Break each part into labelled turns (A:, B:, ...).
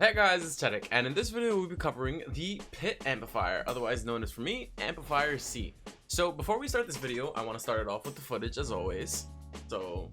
A: Hey guys, it's Chedic, and in this video we'll be covering the pit amplifier, otherwise known as for me, Amplifier C. So before we start this video, I want to start it off with the footage as always. So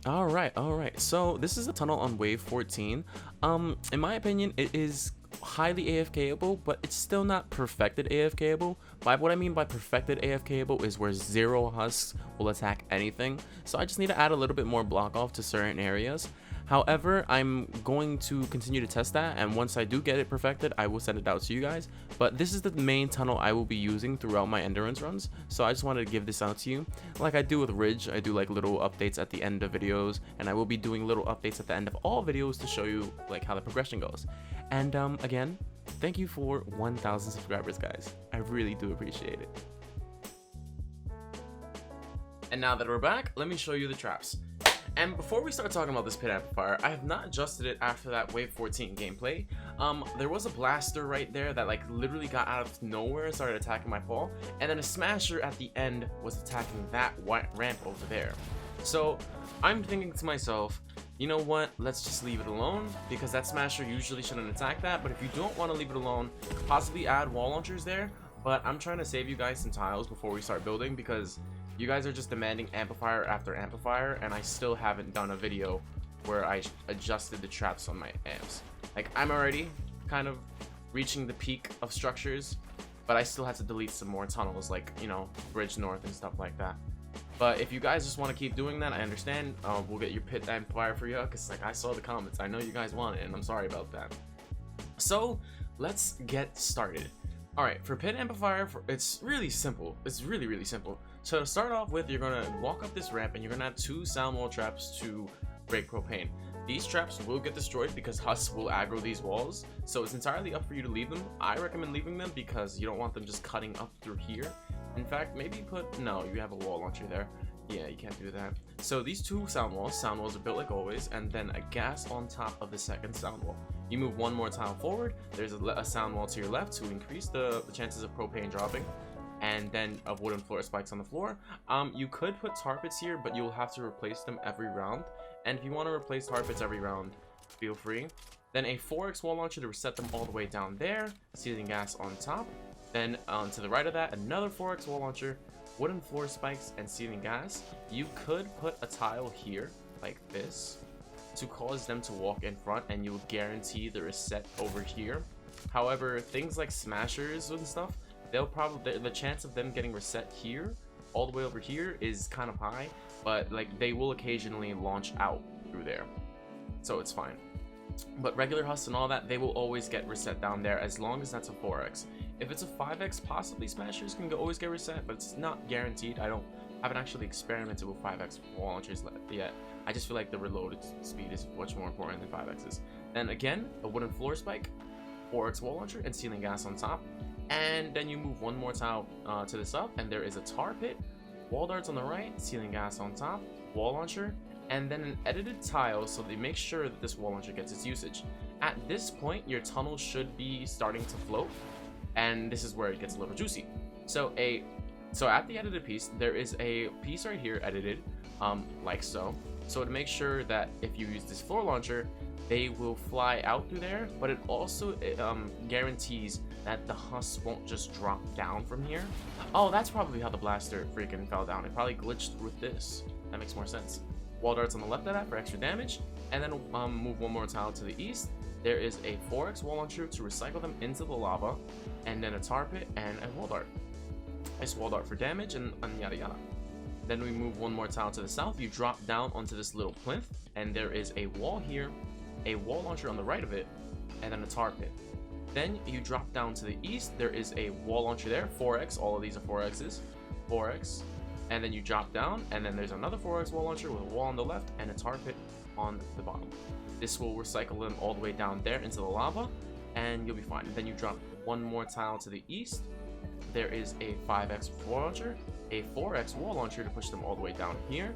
A: Alright, so this is a tunnel on wave 14. In my opinion, it is highly AFKable, but it's still not perfected AFKable. By what I mean by perfected AFKable is where zero husks will attack anything. So I just need to add a little bit more block off to certain areas. However, I'm going to continue to test that, and once I do get it perfected, I will send it out to you guys. But this is the main tunnel I will be using throughout my endurance runs, so I just wanted to give this out to you. Like I do with Ridge, I do like little updates at the end of videos, and I will be doing little updates at the end of all videos to show you like how the progression goes. And again, thank you for 1,000 subscribers, guys. I really do appreciate it. And now that we're back, let me show you the traps. And before we start talking about this pit amplifier, I have not adjusted it after that wave 14 gameplay. There was a blaster right there that like literally got out of nowhere and started attacking my paw, and then a smasher at the end was attacking that white ramp over there. So I'm thinking to myself, you know what, let's just leave it alone, because that smasher usually shouldn't attack that. But if you don't want to leave it alone, possibly add wall launchers there. But I'm trying to save you guys some tiles before we start building, because you guys are just demanding amplifier after amplifier, and I still haven't done a video where I adjusted the traps on my amps. Like, I'm already kind of reaching the peak of structures, but I still had to delete some more tunnels, like, you know, Bridge North and stuff like that. But if you guys just want to keep doing that, I understand. We'll get your pit amplifier for you, because like I saw the comments. I know you guys want it, and I'm sorry about that. So let's get started. Alright, for pit amplifier, it's really simple. It's really simple. So to start off with, you're going to walk up this ramp, and you're going to have 2 sound wall traps to break propane. These traps will get destroyed because husks will aggro these walls, so it's entirely up for you to leave them. I recommend leaving them because you don't want them just cutting up through here. In fact, maybe no, you have a wall launcher there. Yeah, you can't do that. So these 2 sound walls are built like always, and then a gas on top of the second sound wall. You move 1 more tile forward, there's a sound wall to your left to increase the chances of propane dropping, and then of wooden floor spikes on the floor. You could put tar pits here, but you'll have to replace them every round. And if you want to replace tar pits every round, feel free. Then a 4x wall launcher to reset them all the way down there, ceiling gas on top. Then to the right of that, another 4x wall launcher, wooden floor spikes, and ceiling gas. You could put a tile here like this to cause them to walk in front, and you'll guarantee the reset over here. However, things like smashers and stuff, they'll probably, the chance of them getting reset here all the way over here is kind of high, but like they will occasionally launch out through there, so it's fine. But regular husks and all that, they will always get reset down there as long as that's a 4x. If it's a 5x, possibly smashers can always get reset, but it's not guaranteed. I haven't actually experimented with 5x wall launchers yet. I just feel like the reloaded speed is much more important than 5x's. Then again, a wooden floor spike, 4x wall launcher, and ceiling gas on top. And then you move 1 more tile to the south, and there is a tar pit, wall darts on the right, ceiling gas on top, wall launcher, and then an edited tile, so they make sure that this wall launcher gets its usage. At this point, your tunnel should be starting to float, and this is where it gets a little juicy. So at the edited piece, there is a piece right here edited, like so. So to make sure that if you use this floor launcher, they will fly out through there, but it also guarantees that the husks won't just drop down from here. Oh, that's probably how the blaster freaking fell down. It probably glitched with this. That makes more sense. Wall darts on the left of that for extra damage, and then move 1 more tile to the east. There is a 4x wall launcher to recycle them into the lava, and then a tar pit and a wall dart. Nice wall dart for damage, and yada yada. Then we move 1 more tile to the south. You drop down onto this little plinth, and there is a wall here, a wall launcher on the right of it, and then a tar pit. Then you drop down to the east. There is a wall launcher there, 4x. All of these are 4x's, 4x. And then you drop down, and then there's another 4x wall launcher with a wall on the left and a tar pit on the bottom. This will recycle them all the way down there into the lava, and you'll be fine. Then you drop 1 more tile to the east. There is a 5x wall launcher, a 4x wall launcher to push them all the way down here,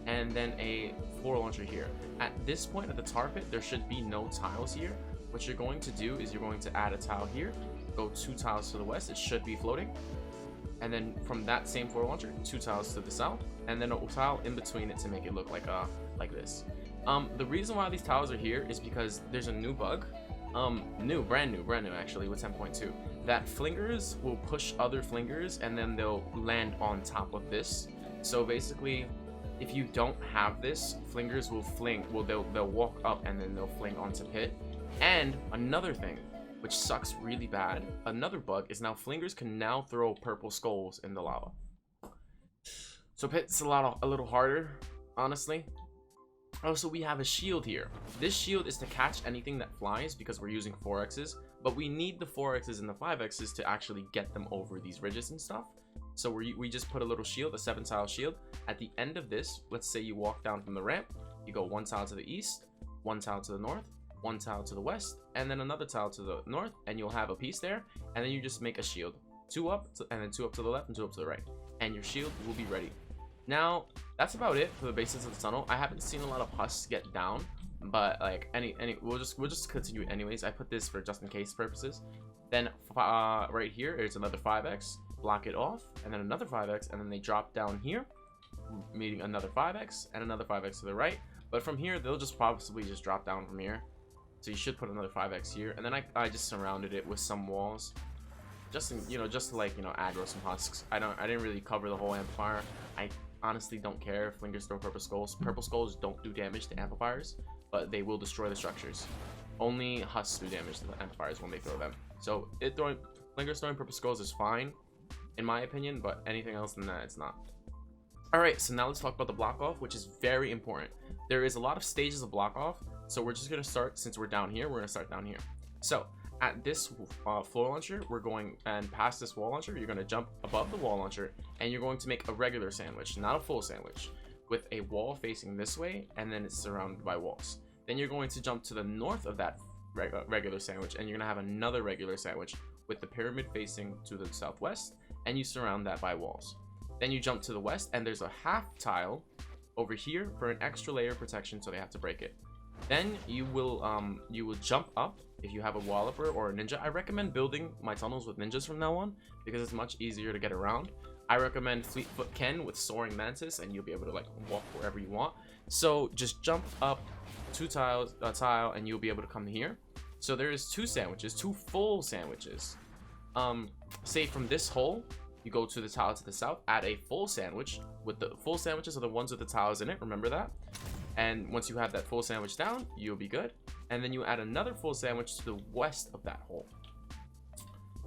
A: and then a floor launcher here. At this point at the tar pit, there should be no tiles here. What you're going to do is you're going to add a tile here, go 2 tiles to the west, it should be floating, and then from that same floor launcher, 2 tiles to the south, and then a tile in between it to make it look like this. The reason why these tiles are here is because there's a new bug, brand new actually, with 10.2, that flingers will push other flingers and then they'll land on top of this. So basically, if you don't have this, flingers will they'll walk up and then they'll fling onto pit. And another thing, which sucks really bad, another bug is now flingers can now throw purple skulls in the lava. So pit's a little harder, honestly. Also, we have a shield here. This shield is to catch anything that flies because we're using 4x's, but we need the 4x's and the 5x's to actually get them over these ridges and stuff. So we just put a little shield, a 7-tile shield. At the end of this, let's say you walk down from the ramp, you go 1 tile to the east, 1 tile to the north, 1 tile to the west, and then another tile to the north, and you'll have a piece there, and then you just make a shield. 2 up, and then 2 up to the left, and 2 up to the right, and your shield will be ready. Now, that's about it for the basics of the tunnel. I haven't seen a lot of husks get down, but like we'll just continue it anyways. I put this for just in case purposes. Then right here is another 5x, block it off, and then another 5x, and then they drop down here, meeting another 5x and another 5x to the right. But from here, they'll just possibly just drop down from here. So you should put another 5x here, and then I just surrounded it with some walls, just to like aggro some husks. I didn't really cover the whole amplifier. I honestly don't care if flingers throw purple skulls. Purple skulls don't do damage to amplifiers, but they will destroy the structures. Only husks do damage to the amplifiers when they throw them. So flingers throwing purple skulls is fine, in my opinion, but anything else than that, it's not. Alright, so now let's talk about the block off, which is very important. There is a lot of stages of block off, so we're just going to start, since we're down here, we're going to start down here. So at this floor launcher, we're going, and past this wall launcher, you're going to jump above the wall launcher, and you're going to make a regular sandwich, not a full sandwich, with a wall facing this way, and then it's surrounded by walls. Then you're going to jump to the north of that regular sandwich, and you're going to have another regular sandwich with the pyramid facing to the southwest, and you surround that by walls. Then you jump to the west, and there's a half tile over here for an extra layer of protection, so they have to break it. Then you will jump up if you have a walloper or a ninja. I recommend building my tunnels with ninjas from now on because it's much easier to get around. I recommend Fleetfoot Ken with Soaring Mantis, and you'll be able to like walk wherever you want. So just jump up 2 tiles, a tile, and you'll be able to come here. So there is 2 sandwiches, 2 full sandwiches. Say from this hole, you go to the tile to the south, add a full sandwich. With the full sandwiches are the ones with the tiles in it, remember that? And once you have that full sandwich down, you'll be good. And then you add another full sandwich to the west of that hole.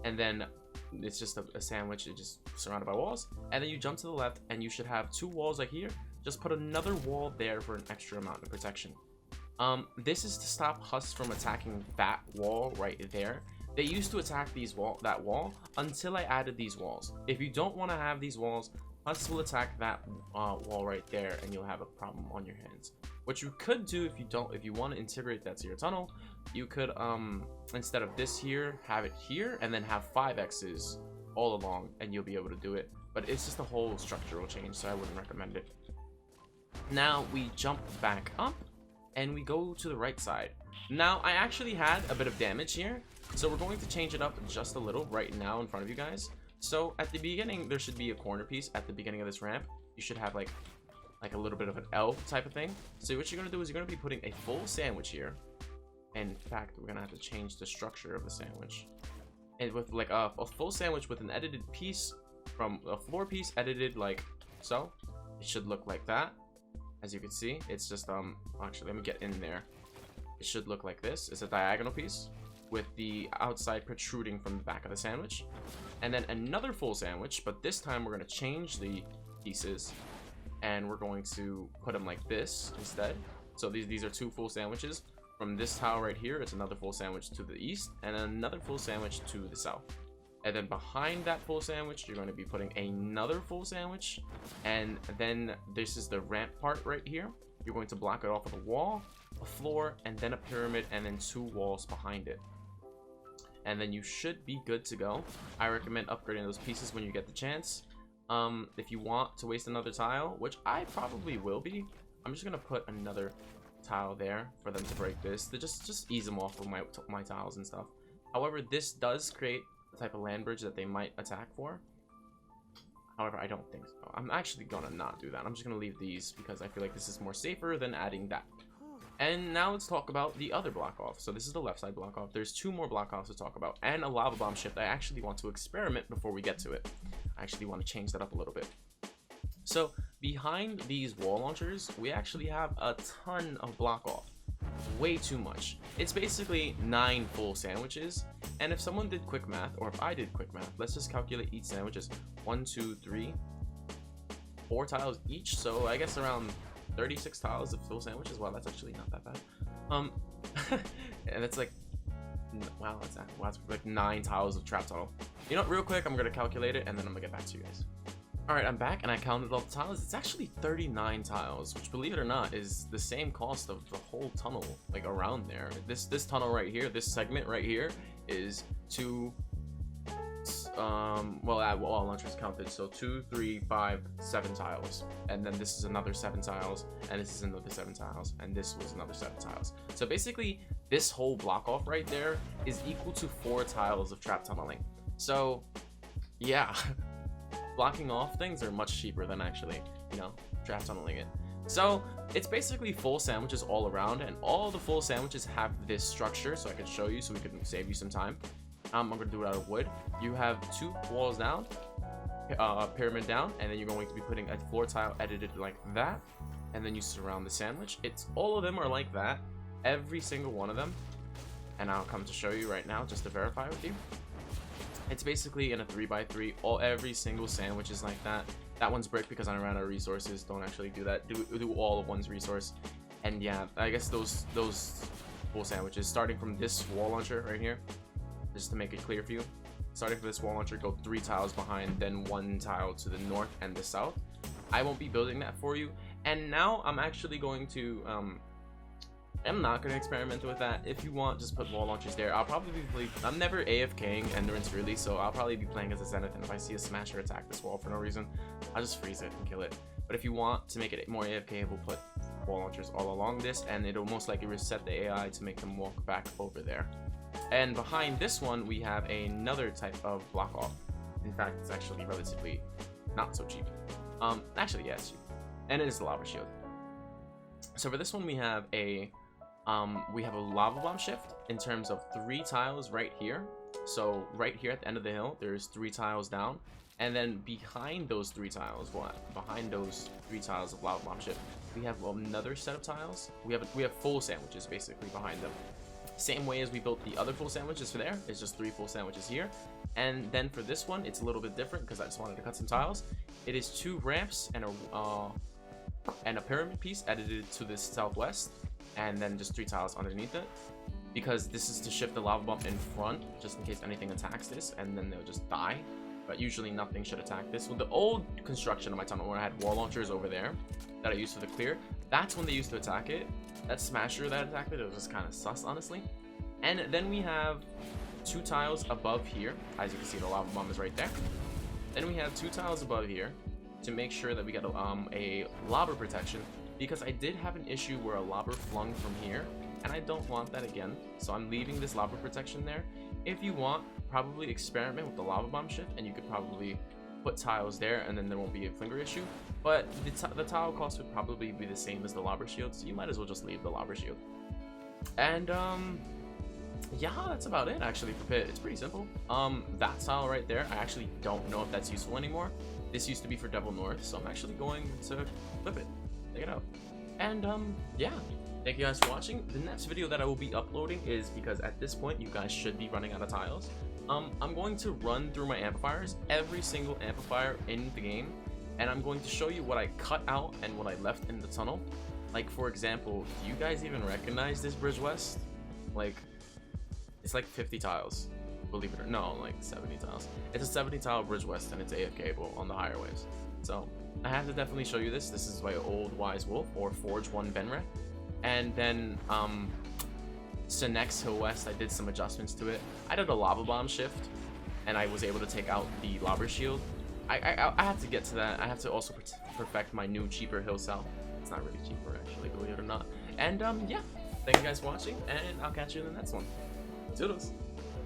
A: And then it's just a sandwich, it's just surrounded by walls. And then you jump to the left, and you should have 2 walls like here. Just put another wall there for an extra amount of protection. This is to stop husks from attacking that wall right there. They used to attack that wall until I added these walls. If you don't want to have these walls, husks will attack that wall right there, and you'll have a problem on your hands. What you could do if you want to integrate that to your tunnel, you could instead of this here, have it here, and then have 5x's all along, and you'll be able to do it. But it's just a whole structural change, so I wouldn't recommend it. Now we jump back up, and we go to the right side. Now I actually had a bit of damage here, so we're going to change it up just a little right now in front of you guys. So at the beginning, there should be a corner piece at the beginning of this ramp. You should have like a little bit of an L type of thing. So what you're going to do is you're going to be putting a full sandwich here. And in fact, we're going to have to change the structure of the sandwich. And with like a full sandwich with an edited piece from a floor piece edited like so. It should look like that. As you can see, it's just, actually, let me get in there. It should look like this. It's a diagonal piece with the outside protruding from the back of the sandwich. And then another full sandwich, but this time we're going to change the pieces. And we're going to put them like this instead. So these are 2 full sandwiches. From this tile right here, it's another full sandwich to the east, and another full sandwich to the south. And then behind that full sandwich, you're going to be putting another full sandwich. And then this is the ramp part right here. You're going to block it off with a wall, a floor, and then a pyramid, and then 2 walls behind it. And then you should be good to go. I recommend upgrading those pieces when you get the chance. If you want to waste another tile, which I probably will be, I'm just going to put another tile there for them to break this. To just ease them off of my tiles and stuff. However, this does create type of land bridge that they might attack for. However, I don't think so. I'm actually gonna not do that. I'm just gonna leave these because I feel like this is more safer than adding that. And now let's talk about the other block off. So this is the left side block off. There's 2 more block offs to talk about, and a lava bomb shift I actually want to experiment before we get to it. I actually want to change that up a little bit. So behind these wall launchers, we actually have a ton of block off. Way too much. It's basically 9 full sandwiches, and if someone did quick math, or if I did quick math, let's just calculate each sandwich as 1, 2, 3, 4 tiles each. So I guess around 36 tiles of full sandwiches. Wow, that's actually not that bad. And it's like, wow, that's like 9 tiles of trap tunnel. You know what, real quick, I'm gonna calculate it and then I'm gonna get back to you guys. All right, I'm back and I counted all the tiles. It's actually 39 tiles, which, believe it or not, is the same cost of the whole tunnel, like around there. This tunnel right here, this segment right here, is 2. Well, all launchers counted, so 2, 3, 5, 7 tiles, and then this is another 7 tiles, and this is another 7 tiles, and this was another 7 tiles. So basically, this whole block off right there is equal to 4 tiles of trap tunneling. So, yeah, blocking off things are much cheaper than actually, you know, trap tunneling it. So it's basically full sandwiches all around, and all the full sandwiches have this structure, so I can show you, so we can save you some time. I'm gonna do it out of wood. You have 2 walls down, pyramid down, and then you're going to be putting a floor tile edited like that, and then you surround the sandwich. It's all of them are like that, every single one of them, and I'll come to show you right now just to verify with you. It's basically in a 3x3. Every single sandwich is like that. That one's brick because I ran out of resources. Don't actually do that. Do all of one's resource. And yeah, I guess those full sandwiches, starting from this wall launcher right here, just to make it clear for you, starting from this wall launcher, go 3 tiles behind, then 1 tile to the north and the south. I won't be building that for you. And now I'm actually going to I'm not going to experiment with that. If you want, just put wall launchers there. I'll probably be I'm never AFKing Endurance really, so I'll probably be playing as a Zenith, and if I see a Smasher attack this wall for no reason, I'll just freeze it and kill it. But if you want to make it more AFK, we'll put wall launchers all along this, and it'll most likely reset the AI to make them walk back over there. And behind this one, we have another type of block off. In fact, it's actually relatively not so cheap. Actually, yeah, it's cheap. And it is the lava shield. So for this one, we have a lava bomb shift in terms of 3 tiles right here. So right here at the end of the hill, there's 3 tiles down, and then behind those 3 tiles, behind those 3 tiles of lava bomb shift, we have another set of tiles. We have full sandwiches basically behind them. Same way as we built the other full sandwiches for there. It's just 3 full sandwiches here. And then for this one, it's a little bit different because I just wanted to cut some tiles. It is 2 ramps and a pyramid piece edited to the southwest, and then just 3 tiles underneath it, because this is to shift the lava bomb in front just in case anything attacks this, and then they'll just die. But usually nothing should attack this. With the old construction of my tunnel, where I had wall launchers over there that I used for the clear, that's when they used to attack it. That Smasher that attacked it, it was just kind of sus, honestly. And then we have 2 tiles above here. As you can see, the lava bomb is right there. Then we have 2 tiles above here to make sure that we get a lava protection, because I did have an issue where a lava flung from here, and I don't want that again. So I'm leaving this lava protection there. If you want, probably experiment with the lava bomb shift, and you could probably put tiles there, and then there won't be a flinger issue. But the tile cost would probably be the same as the lava shield, so you might as well just leave the lava shield. And yeah, that's about it actually for pit. It's pretty simple. That tile right there, I actually don't know if that's useful anymore. This used to be for Devil North, so I'm actually going to flip it. Check it out. And yeah, thank you guys for watching. The next video that I will be uploading is, because at this point you guys should be running out of tiles, I'm going to run through my amplifiers, every single amplifier in the game, and I'm going to show you what I cut out and what I left in the tunnel. Like, for example, do you guys even recognize this Bridge West? Like, it's like 50 tiles, believe it or no, like 70 tiles. It's a 70 tile Bridge West, and it's AFKable on the higher waves. So I have to definitely show you this. This is my old Wise Wolf, or Forge 1 Benrek. And then Sinex Hill West, I did some adjustments to it. I did a lava bomb shift, and I was able to take out the lava shield. I have to get to that. I have to also perfect my new cheaper Hill South. It's not really cheaper actually, believe it or not. And yeah, thank you guys for watching, and I'll catch you in the next one. Toodles.